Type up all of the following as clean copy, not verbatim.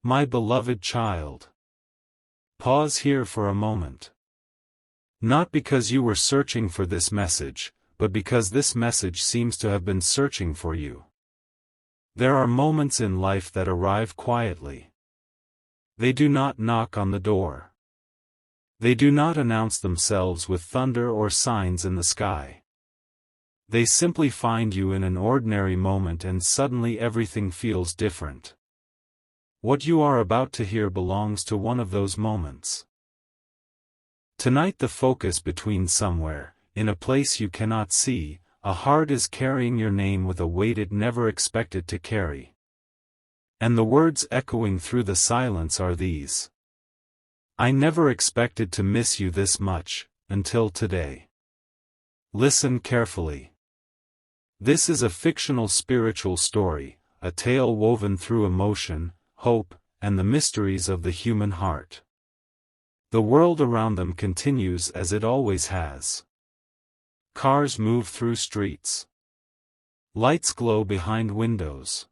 My beloved child. Pause here for a moment. Not because you were searching for this message, but because this message seems to have been searching for you. There are moments in life that arrive quietly. They do not knock on the door. They do not announce themselves with thunder or signs in the sky. They simply find you in an ordinary moment and suddenly everything feels different. What you are about to hear belongs to one of those moments. Tonight the focus between somewhere, in a place you cannot see, a heart is carrying your name with a weight it never expected to carry. And the words echoing through the silence are these. I never expected to miss you this much, until today. Listen carefully. This is a fictional spiritual story, a tale woven through emotion, hope, and the mysteries of the human heart. The world around them continues as it always has. Cars move through streets. Lights glow behind windows.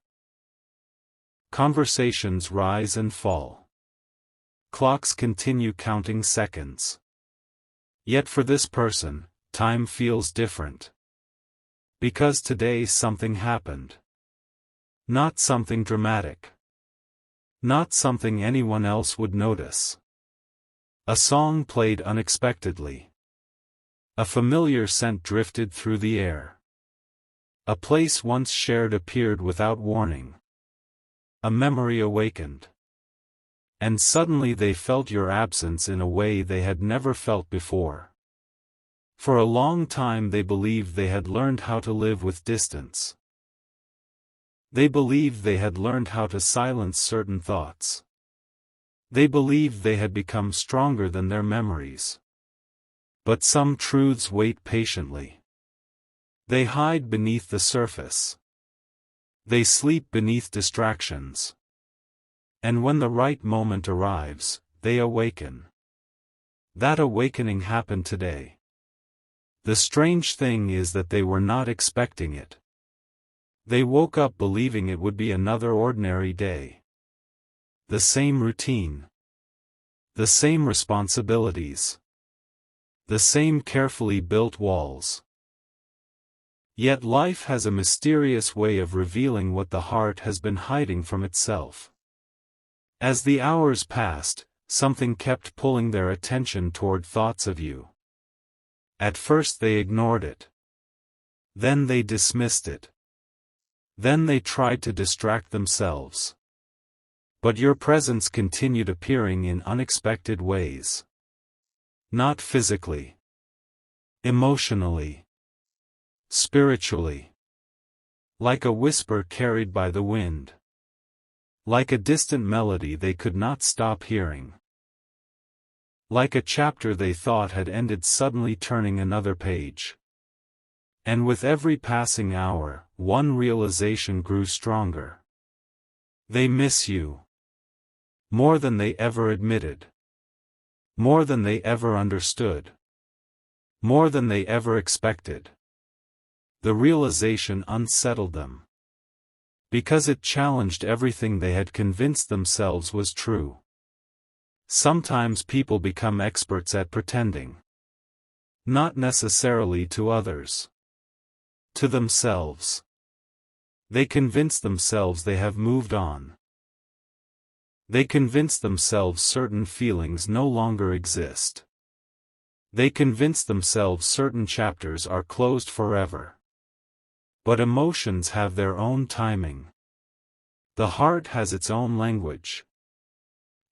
Conversations rise and fall. Clocks continue counting seconds. Yet for this person, time feels different. Because today something happened. Not something dramatic. Not something anyone else would notice. A song played unexpectedly. A familiar scent drifted through the air. A place once shared appeared without warning. A memory awakened. And suddenly they felt your absence in a way they had never felt before. For a long time they believed they had learned how to live with distance. They believed they had learned how to silence certain thoughts. They believed they had become stronger than their memories. But some truths wait patiently. They hide beneath the surface. They sleep beneath distractions. And when the right moment arrives, they awaken. That awakening happened today. The strange thing is that they were not expecting it. They woke up believing it would be another ordinary day. The same routine. The same responsibilities. The same carefully built walls. Yet life has a mysterious way of revealing what the heart has been hiding from itself. As the hours passed, something kept pulling their attention toward thoughts of you. At first they ignored it. Then they dismissed it. Then they tried to distract themselves. But your presence continued appearing in unexpected ways. Not physically. Emotionally. Spiritually. Like a whisper carried by the wind. Like a distant melody they could not stop hearing. Like a chapter they thought had ended suddenly turning another page. And with every passing hour, one realization grew stronger. They miss you. More than they ever admitted. More than they ever understood. More than they ever expected. The realization unsettled them. Because it challenged everything they had convinced themselves was true. Sometimes people become experts at pretending. Not necessarily to others. To themselves. They convince themselves they have moved on. They convince themselves certain feelings no longer exist. They convince themselves certain chapters are closed forever. But emotions have their own timing. The heart has its own language.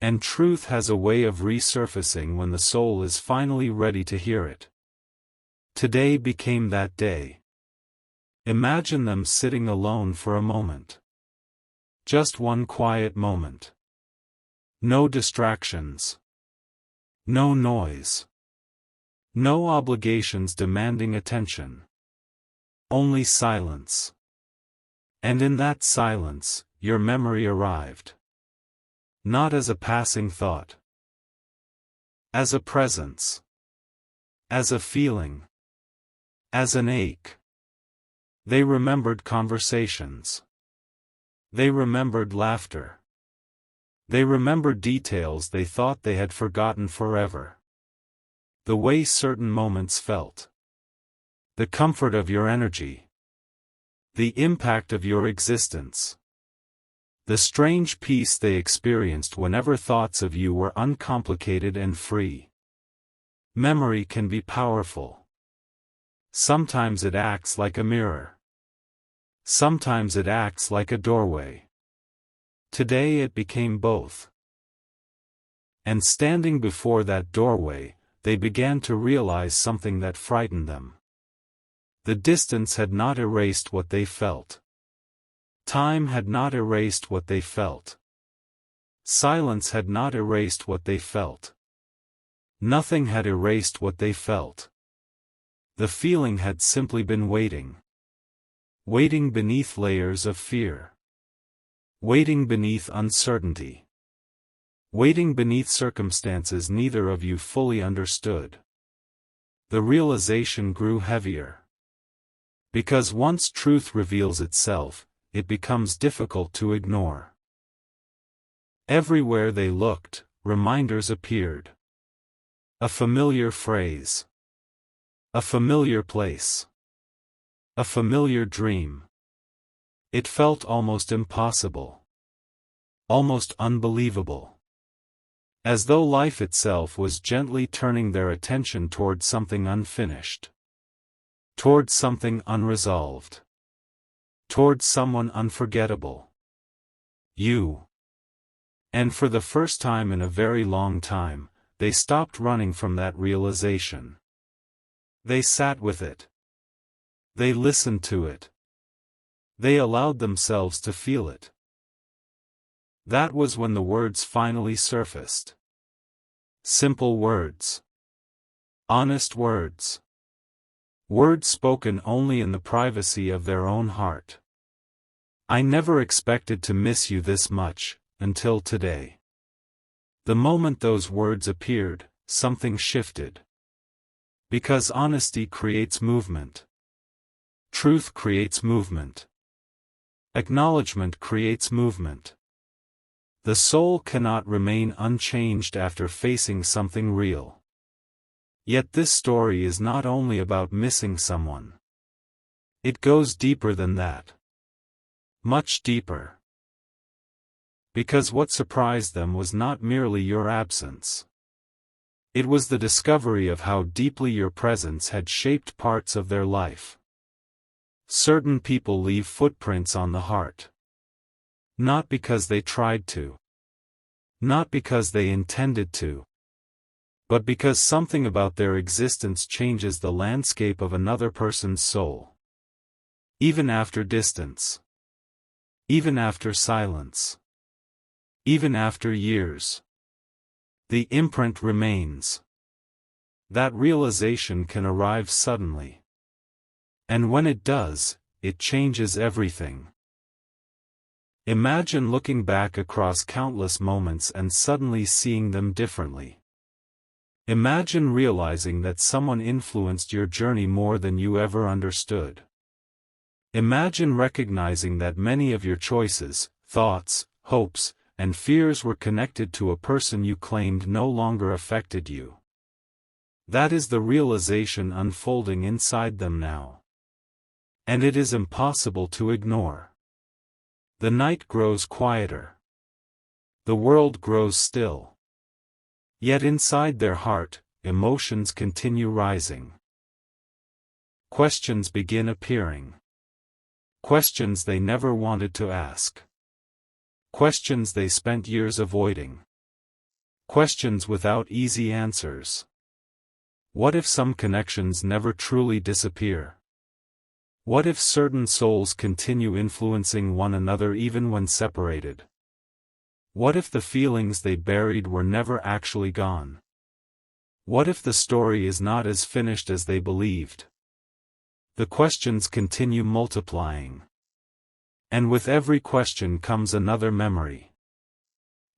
And truth has a way of resurfacing when the soul is finally ready to hear it. Today became that day. Imagine them sitting alone for a moment. Just one quiet moment. No distractions. No noise. No obligations demanding attention. Only silence. And in that silence, your memory arrived. Not as a passing thought. As a presence. As a feeling. As an ache. They remembered conversations. They remembered laughter. They remember details they thought they had forgotten forever. The way certain moments felt. The comfort of your energy. The impact of your existence. The strange peace they experienced whenever thoughts of you were uncomplicated and free. Memory can be powerful. Sometimes it acts like a mirror. Sometimes it acts like a doorway. Today it became both. And standing before that doorway, they began to realize something that frightened them. The distance had not erased what they felt. Time had not erased what they felt. Silence had not erased what they felt. Nothing had erased what they felt. The feeling had simply been waiting. Waiting beneath layers of fear. Waiting beneath uncertainty. Waiting beneath circumstances neither of you fully understood. The realization grew heavier. Because once truth reveals itself, it becomes difficult to ignore. Everywhere they looked, reminders appeared. A familiar phrase. A familiar place. A familiar dream. It felt almost impossible. Almost unbelievable. As though life itself was gently turning their attention toward something unfinished. Toward something unresolved. Toward someone unforgettable. You. And for the first time in a very long time, they stopped running from that realization. They sat with it. They listened to it. They allowed themselves to feel it. That was when the words finally surfaced. Simple words. Honest words. Words spoken only in the privacy of their own heart. I never expected to miss you this much, until today. The moment those words appeared, something shifted. Because honesty creates movement. Truth creates movement. Acknowledgement creates movement. The soul cannot remain unchanged after facing something real. Yet this story is not only about missing someone. It goes deeper than that. Much deeper. Because what surprised them was not merely your absence. It was the discovery of how deeply your presence had shaped parts of their life. Certain people leave footprints on the heart. Not because they tried to. Not because they intended to. But because something about their existence changes the landscape of another person's soul. Even after distance. Even after silence. Even after years. The imprint remains. That realization can arrive suddenly. And when it does, it changes everything. Imagine looking back across countless moments and suddenly seeing them differently. Imagine realizing that someone influenced your journey more than you ever understood. Imagine recognizing that many of your choices, thoughts, hopes, and fears were connected to a person you claimed no longer affected you. That is the realization unfolding inside them now. And it is impossible to ignore. The night grows quieter. The world grows still. Yet inside their heart, emotions continue rising. Questions begin appearing. Questions they never wanted to ask. Questions they spent years avoiding. Questions without easy answers. What if some connections never truly disappear? What if certain souls continue influencing one another even when separated? What if the feelings they buried were never actually gone? What if the story is not as finished as they believed? The questions continue multiplying. And with every question comes another memory.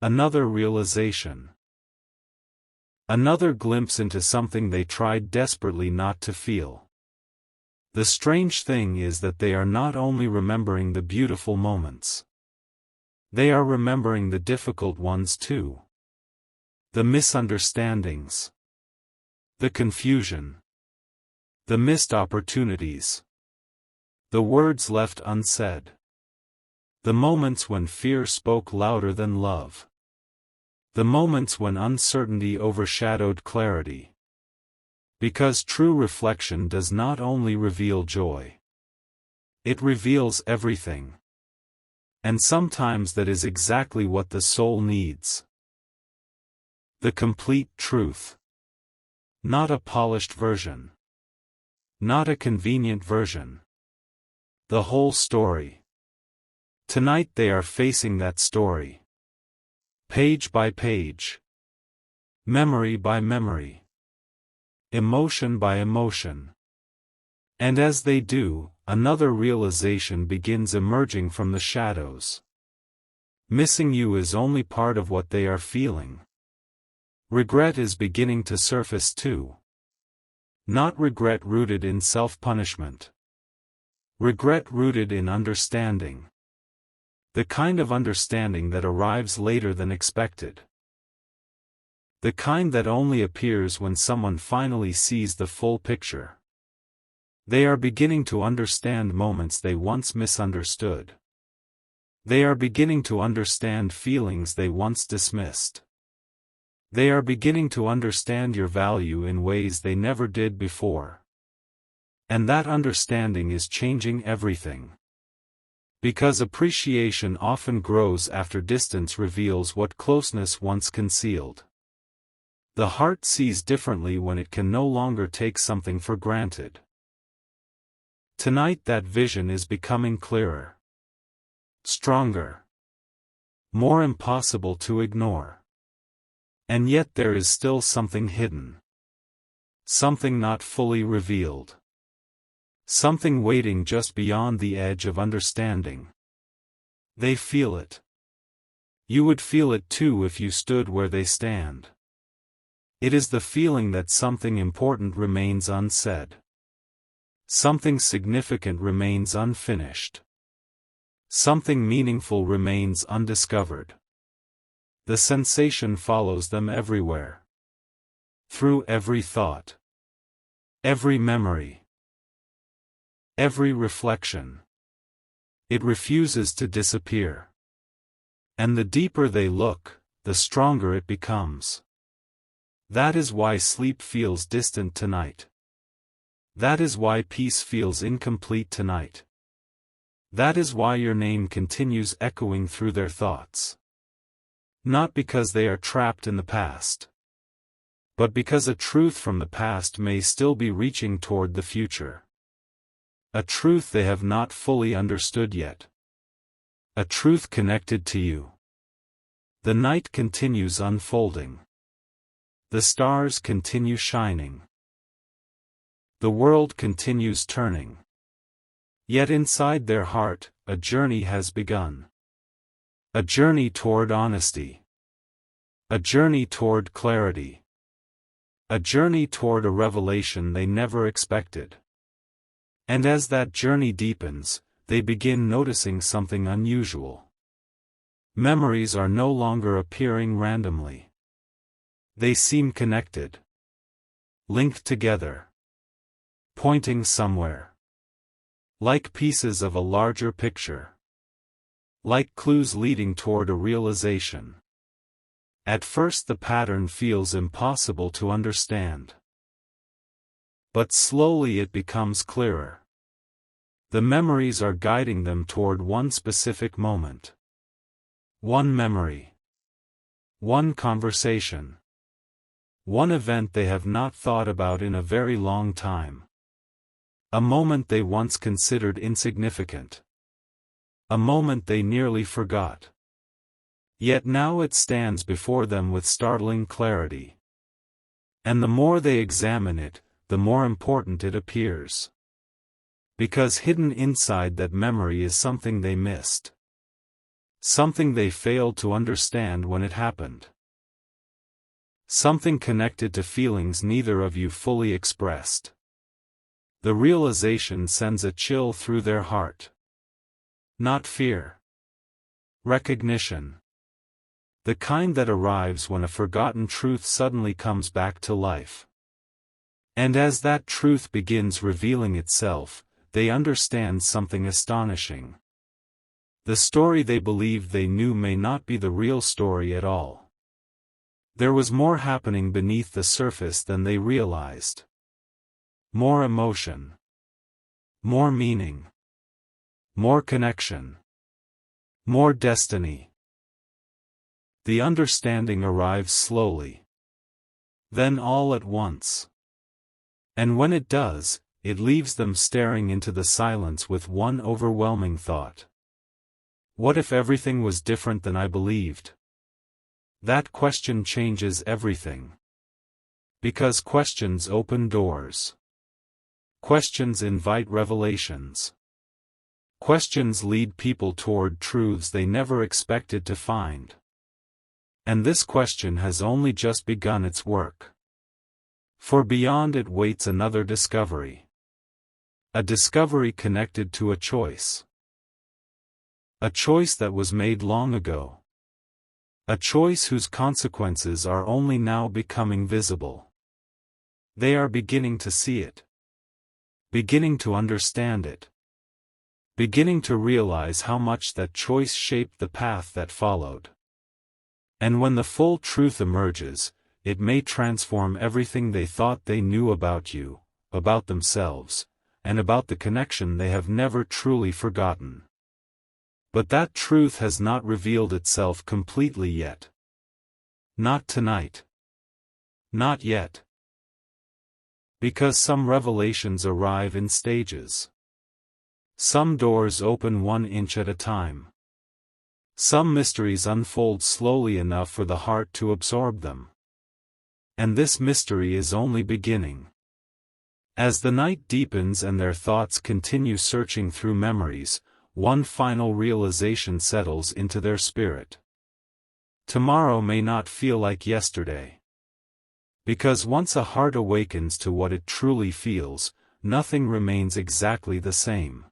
Another realization. Another glimpse into something they tried desperately not to feel. The strange thing is that they are not only remembering the beautiful moments. They are remembering the difficult ones too. The misunderstandings. The confusion. The missed opportunities. The words left unsaid. The moments when fear spoke louder than love. The moments when uncertainty overshadowed clarity. Because true reflection does not only reveal joy. It reveals everything. And sometimes that is exactly what the soul needs. The complete truth. Not a polished version. Not a convenient version. The whole story. Tonight they are facing that story. Page by page. Memory by memory. Emotion by emotion. And as they do, another realization begins emerging from the shadows. Missing you is only part of what they are feeling. Regret is beginning to surface too. Not regret rooted in self-punishment. Regret rooted in understanding. The kind of understanding that arrives later than expected. The kind that only appears when someone finally sees the full picture. They are beginning to understand moments they once misunderstood. They are beginning to understand feelings they once dismissed. They are beginning to understand your value in ways they never did before. And that understanding is changing everything. Because appreciation often grows after distance reveals what closeness once concealed. The heart sees differently when it can no longer take something for granted. Tonight that vision is becoming clearer. Stronger. More impossible to ignore. And yet there is still something hidden. Something not fully revealed. Something waiting just beyond the edge of understanding. They feel it. You would feel it too if you stood where they stand. It is the feeling that something important remains unsaid. Something significant remains unfinished. Something meaningful remains undiscovered. The sensation follows them everywhere. Through every thought. Every memory. Every reflection. It refuses to disappear. And the deeper they look, the stronger it becomes. That is why sleep feels distant tonight. That is why peace feels incomplete tonight. That is why your name continues echoing through their thoughts. Not because they are trapped in the past. But because a truth from the past may still be reaching toward the future. A truth they have not fully understood yet. A truth connected to you. The night continues unfolding. The stars continue shining. The world continues turning. Yet inside their heart, a journey has begun. A journey toward honesty. A journey toward clarity. A journey toward a revelation they never expected. And as that journey deepens, they begin noticing something unusual. Memories are no longer appearing randomly. They seem connected. Linked together. Pointing somewhere. Like pieces of a larger picture. Like clues leading toward a realization. At first the pattern feels impossible to understand. But slowly it becomes clearer. The memories are guiding them toward one specific moment. One memory. One conversation. One event they have not thought about in a very long time. A moment they once considered insignificant. A moment they nearly forgot. Yet now it stands before them with startling clarity. And the more they examine it, the more important it appears. Because hidden inside that memory is something they missed. Something they failed to understand when it happened. Something connected to feelings neither of you fully expressed. The realization sends a chill through their heart. Not fear. Recognition. The kind that arrives when a forgotten truth suddenly comes back to life. And as that truth begins revealing itself, they understand something astonishing. The story they believed they knew may not be the real story at all. There was more happening beneath the surface than they realized. More emotion. More meaning. More connection. More destiny. The understanding arrives slowly. Then all at once. And when it does, it leaves them staring into the silence with one overwhelming thought. What if everything was different than I believed? That question changes everything. Because questions open doors. Questions invite revelations. Questions lead people toward truths they never expected to find. And this question has only just begun its work. For beyond it waits another discovery. A discovery connected to a choice. A choice that was made long ago. A choice whose consequences are only now becoming visible. They are beginning to see it. Beginning to understand it. Beginning to realize how much that choice shaped the path that followed. And when the full truth emerges, it may transform everything they thought they knew about you, about themselves, and about the connection they have never truly forgotten. But that truth has not revealed itself completely yet. Not tonight. Not yet. Because some revelations arrive in stages. Some doors open 1 inch at a time. Some mysteries unfold slowly enough for the heart to absorb them. And this mystery is only beginning. As the night deepens and their thoughts continue searching through memories, one final realization settles into their spirit. Tomorrow may not feel like yesterday. Because once a heart awakens to what it truly feels, nothing remains exactly the same.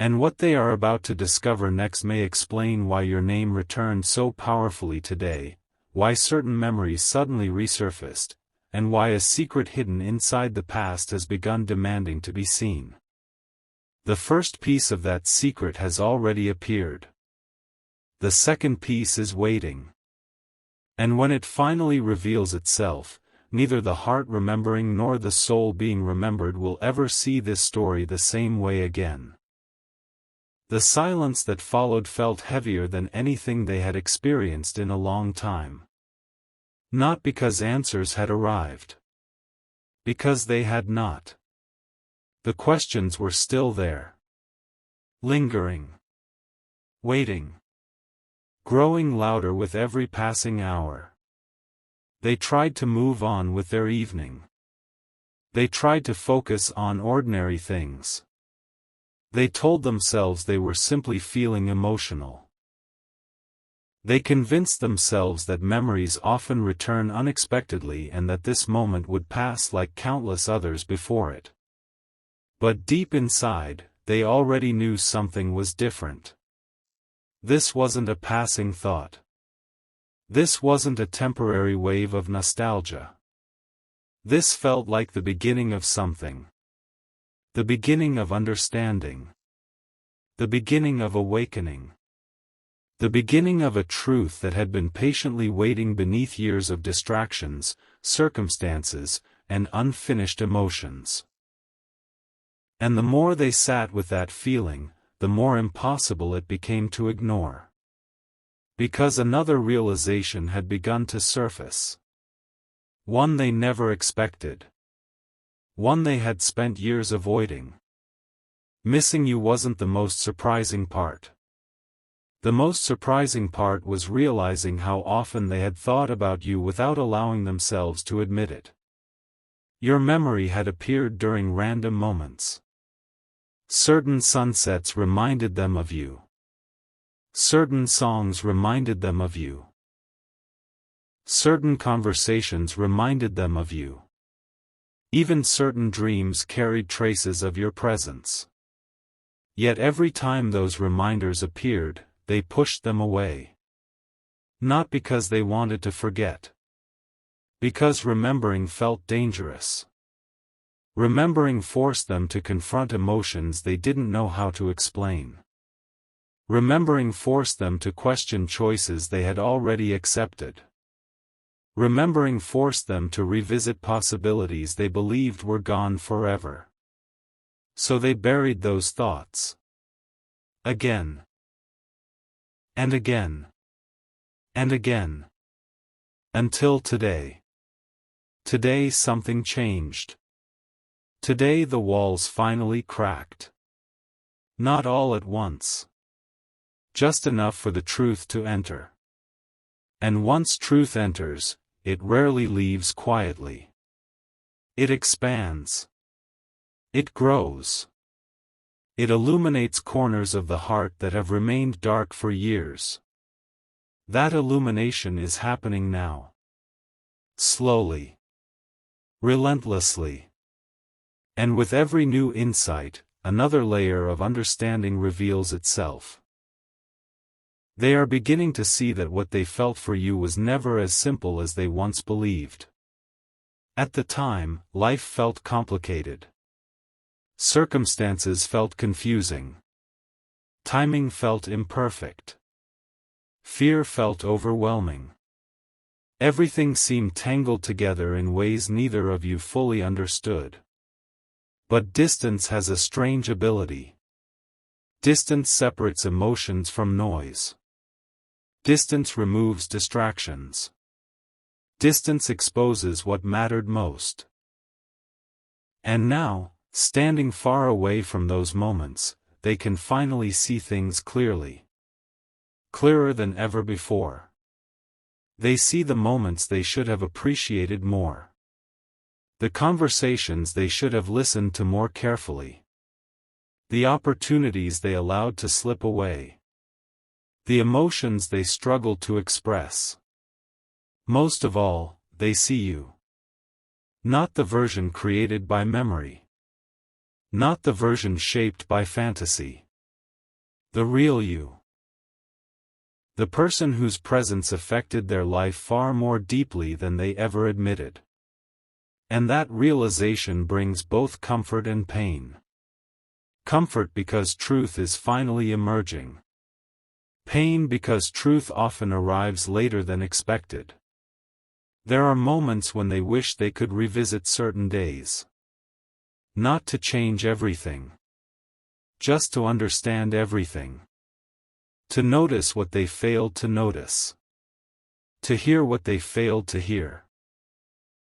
And what they are about to discover next may explain why your name returned so powerfully today, why certain memories suddenly resurfaced, and why a secret hidden inside the past has begun demanding to be seen. The first piece of that secret has already appeared. The second piece is waiting. And when it finally reveals itself, neither the heart remembering nor the soul being remembered will ever see this story the same way again. The silence that followed felt heavier than anything they had experienced in a long time. Not because answers had arrived. Because they had not. The questions were still there. Lingering. Waiting. Growing louder with every passing hour. They tried to move on with their evening. They tried to focus on ordinary things. They told themselves they were simply feeling emotional. They convinced themselves that memories often return unexpectedly and that this moment would pass like countless others before it. But deep inside, they already knew something was different. This wasn't a passing thought. This wasn't a temporary wave of nostalgia. This felt like the beginning of something. The beginning of understanding. The beginning of awakening. The beginning of a truth that had been patiently waiting beneath years of distractions, circumstances, and unfinished emotions. And the more they sat with that feeling, the more impossible it became to ignore. Because another realization had begun to surface. One they never expected. One they had spent years avoiding. Missing you wasn't the most surprising part. The most surprising part was realizing how often they had thought about you without allowing themselves to admit it. Your memory had appeared during random moments. Certain sunsets reminded them of you. Certain songs reminded them of you. Certain conversations reminded them of you. Even certain dreams carried traces of your presence. Yet every time those reminders appeared, they pushed them away. Not because they wanted to forget. Because remembering felt dangerous. Remembering forced them to confront emotions they didn't know how to explain. Remembering forced them to question choices they had already accepted. Remembering forced them to revisit possibilities they believed were gone forever. So they buried those thoughts. Again. And again. And again. Until today. Today something changed. Today the walls finally cracked. Not all at once. Just enough for the truth to enter. And once truth enters, it rarely leaves quietly. It expands. It grows. It illuminates corners of the heart that have remained dark for years. That illumination is happening now. Slowly. Relentlessly. And with every new insight, another layer of understanding reveals itself. They are beginning to see that what they felt for you was never as simple as they once believed. At the time, life felt complicated. Circumstances felt confusing. Timing felt imperfect. Fear felt overwhelming. Everything seemed tangled together in ways neither of you fully understood. But distance has a strange ability. Distance separates emotions from noise. Distance removes distractions. Distance exposes what mattered most. And now, standing far away from those moments, they can finally see things clearly. Clearer than ever before. They see the moments they should have appreciated more. The conversations they should have listened to more carefully. The opportunities they allowed to slip away. The emotions they struggled to express. Most of all, they see you. Not the version created by memory. Not the version shaped by fantasy. The real you. The person whose presence affected their life far more deeply than they ever admitted. And that realization brings both comfort and pain. Comfort because truth is finally emerging. Pain because truth often arrives later than expected. There are moments when they wish they could revisit certain days. Not to change everything. Just to understand everything. To notice what they failed to notice. To hear what they failed to hear.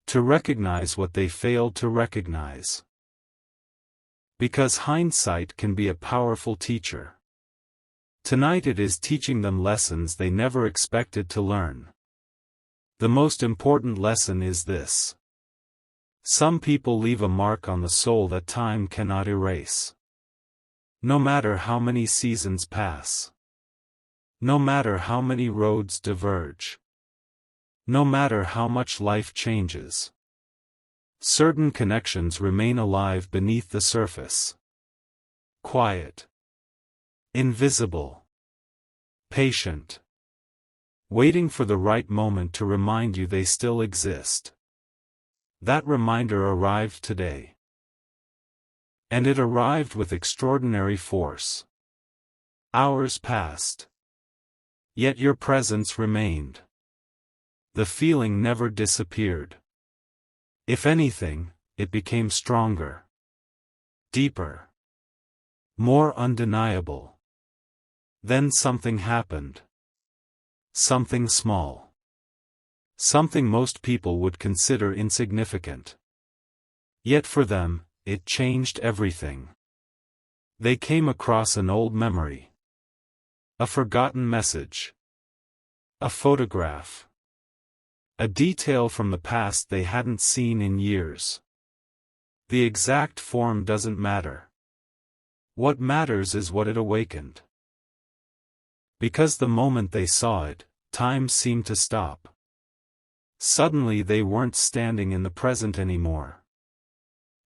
To recognize what they failed to recognize. Because hindsight can be a powerful teacher. Tonight it is teaching them lessons they never expected to learn. The most important lesson is this. Some people leave a mark on the soul that time cannot erase. No matter how many seasons pass. No matter how many roads diverge. No matter how much life changes. Certain connections remain alive beneath the surface. Quiet. Invisible. Patient. Waiting for the right moment to remind you they still exist. That reminder arrived today. And it arrived with extraordinary force. Hours passed. Yet your presence remained. The feeling never disappeared. If anything, it became stronger. Deeper. More undeniable. Then something happened. Something small. Something most people would consider insignificant. Yet for them, it changed everything. They came across an old memory. A forgotten message. A photograph. A detail from the past they hadn't seen in years. The exact form doesn't matter. What matters is what it awakened. Because the moment they saw it, time seemed to stop. Suddenly they weren't standing in the present anymore.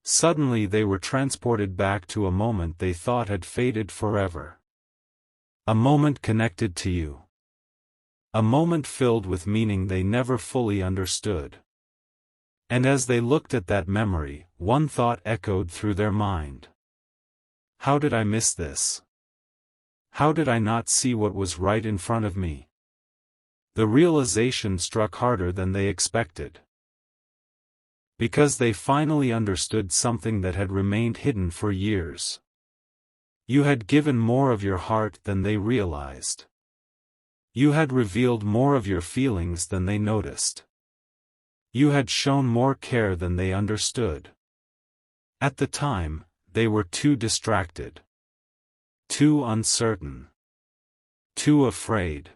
Suddenly they were transported back to a moment they thought had faded forever. A moment connected to you. A moment filled with meaning they never fully understood. And as they looked at that memory, one thought echoed through their mind. How did I miss this? How did I not see what was right in front of me? The realization struck harder than they expected. Because they finally understood something that had remained hidden for years. You had given more of your heart than they realized. You had revealed more of your feelings than they noticed. You had shown more care than they understood. At the time, they were too distracted. Too uncertain. Too afraid.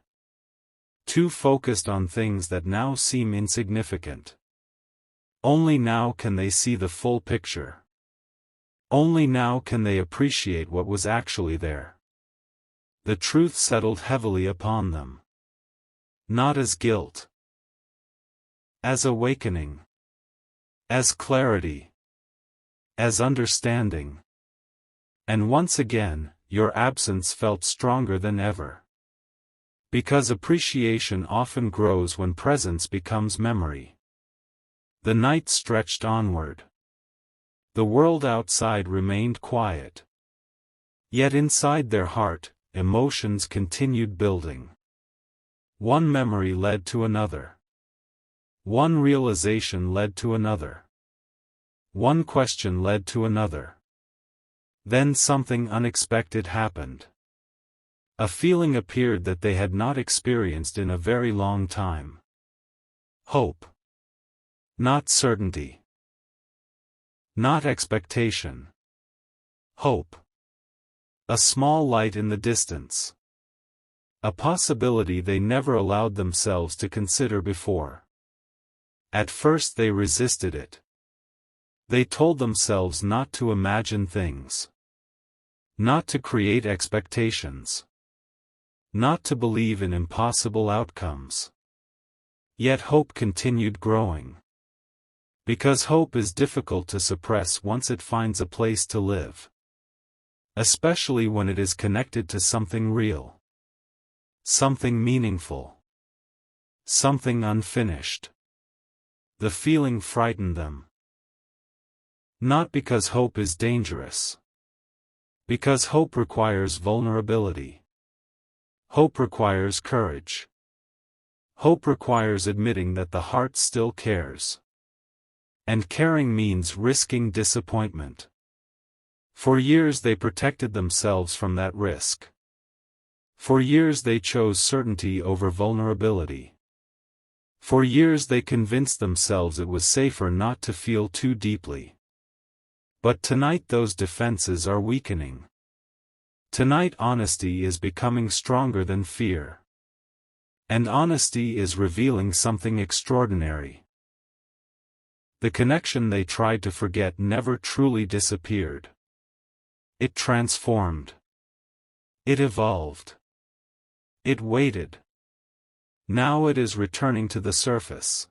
Too focused on things that now seem insignificant. Only now can they see the full picture. Only now can they appreciate what was actually there. The truth settled heavily upon them. Not as guilt. As awakening. As clarity. As understanding. And once again, your absence felt stronger than ever. Because appreciation often grows when presence becomes memory. The night stretched onward. The world outside remained quiet. Yet inside their heart, emotions continued building. One memory led to another. One realization led to another. One question led to another. Then something unexpected happened. A feeling appeared that they had not experienced in a very long time. Hope. Not certainty. Not expectation. Hope. A small light in the distance. A possibility they never allowed themselves to consider before. At first they resisted it. They told themselves not to imagine things. Not to create expectations. Not to believe in impossible outcomes. Yet hope continued growing. Because hope is difficult to suppress once it finds a place to live. Especially when it is connected to something real. Something meaningful. Something unfinished. The feeling frightened them. Not because hope is dangerous. Because hope requires vulnerability. Hope requires courage. Hope requires admitting that the heart still cares. And caring means risking disappointment. For years they protected themselves from that risk. For years they chose certainty over vulnerability. For years they convinced themselves it was safer not to feel too deeply. But tonight those defenses are weakening. Tonight honesty is becoming stronger than fear. And honesty is revealing something extraordinary. The connection they tried to forget never truly disappeared. It transformed. It evolved. It waited. Now it is returning to the surface.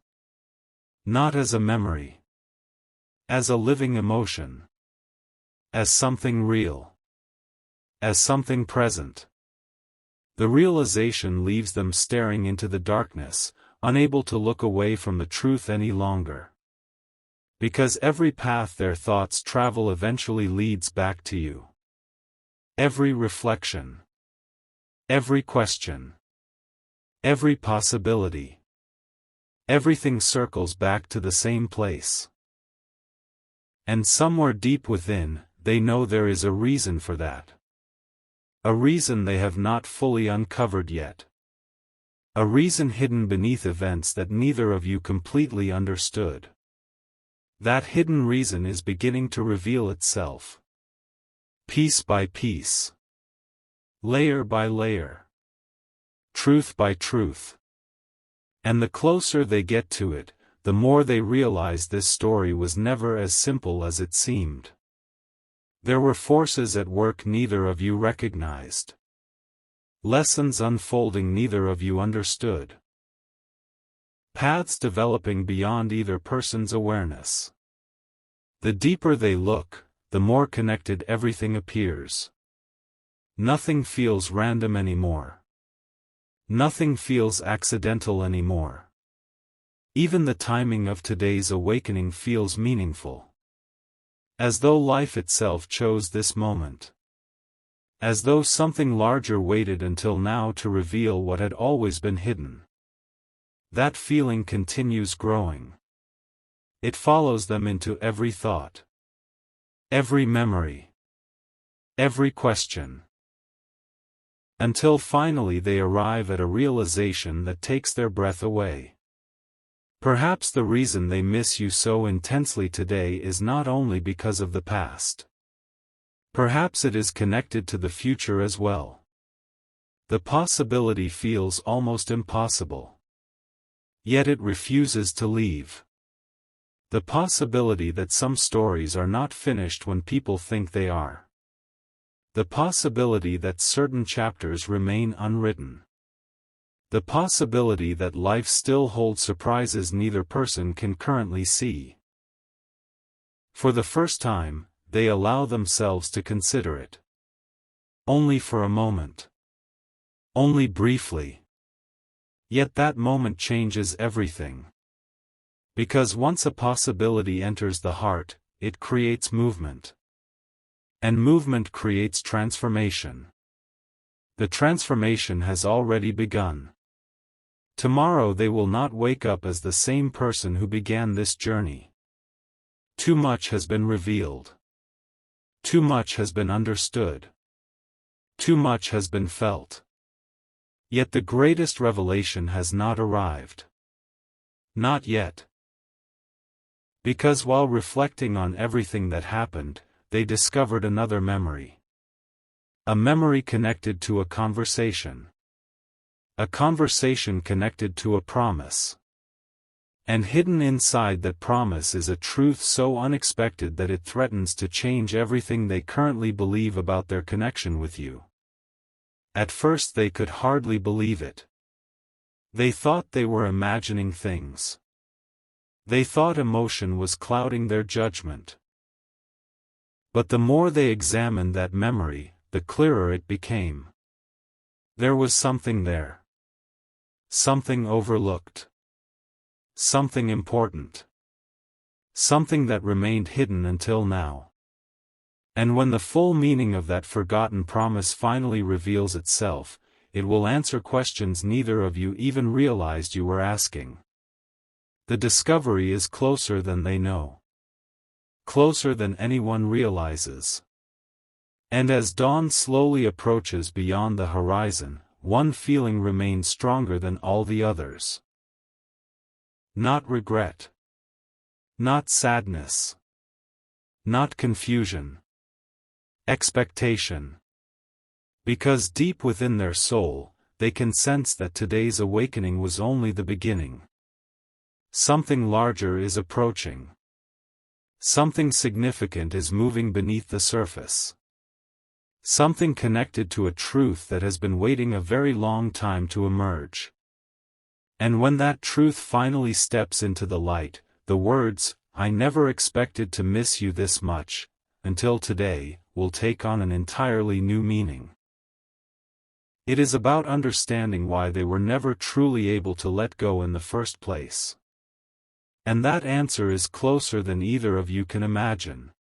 Not as a memory. As a living emotion. As something real. As something present. The realization leaves them staring into the darkness, unable to look away from the truth any longer. Because every path their thoughts travel eventually leads back to you. Every reflection. Every question. Every possibility. Everything circles back to the same place. And somewhere deep within, they know there is a reason for that. A reason they have not fully uncovered yet. A reason hidden beneath events that neither of you completely understood. That hidden reason is beginning to reveal itself. Piece by piece. Layer by layer. Truth by truth. And the closer they get to it, the more they realize this story was never as simple as it seemed. There were forces at work neither of you recognized. Lessons unfolding neither of you understood. Paths developing beyond either person's awareness. The deeper they look, the more connected everything appears. Nothing feels random anymore. Nothing feels accidental anymore. Even the timing of today's awakening feels meaningful. As though life itself chose this moment. As though something larger waited until now to reveal what had always been hidden. That feeling continues growing. It follows them into every thought. Every memory. Every question. Until finally they arrive at a realization that takes their breath away. Perhaps the reason they miss you so intensely today is not only because of the past. Perhaps it is connected to the future as well. The possibility feels almost impossible. Yet it refuses to leave. The possibility that some stories are not finished when people think they are. The possibility that certain chapters remain unwritten. The possibility that life still holds surprises neither person can currently see. For the first time, they allow themselves to consider it. Only for a moment. Only briefly. Yet that moment changes everything. Because once a possibility enters the heart, it creates movement. And movement creates transformation. The transformation has already begun. Tomorrow they will not wake up as the same person who began this journey. Too much has been revealed. Too much has been understood. Too much has been felt. Yet the greatest revelation has not arrived. Not yet. Because while reflecting on everything that happened, they discovered another memory. A memory connected to a conversation. A conversation connected to a promise. And hidden inside that promise is a truth so unexpected that it threatens to change everything they currently believe about their connection with you. At first they could hardly believe it. They thought they were imagining things. They thought emotion was clouding their judgment. But the more they examined that memory, the clearer it became. There was something there. Something overlooked. Something important. Something that remained hidden until now. And when the full meaning of that forgotten promise finally reveals itself, it will answer questions neither of you even realized you were asking. The discovery is closer than they know. Closer than anyone realizes. And as dawn slowly approaches beyond the horizon, one feeling remains stronger than all the others. Not regret. Not sadness. Not confusion. Expectation. Because deep within their soul, they can sense that today's awakening was only the beginning. Something larger is approaching. Something significant is moving beneath the surface. Something connected to a truth that has been waiting a very long time to emerge. And when that truth finally steps into the light, the words, "I never expected to miss you this much, until today," will take on an entirely new meaning. It is about understanding why they were never truly able to let go in the first place. And that answer is closer than either of you can imagine.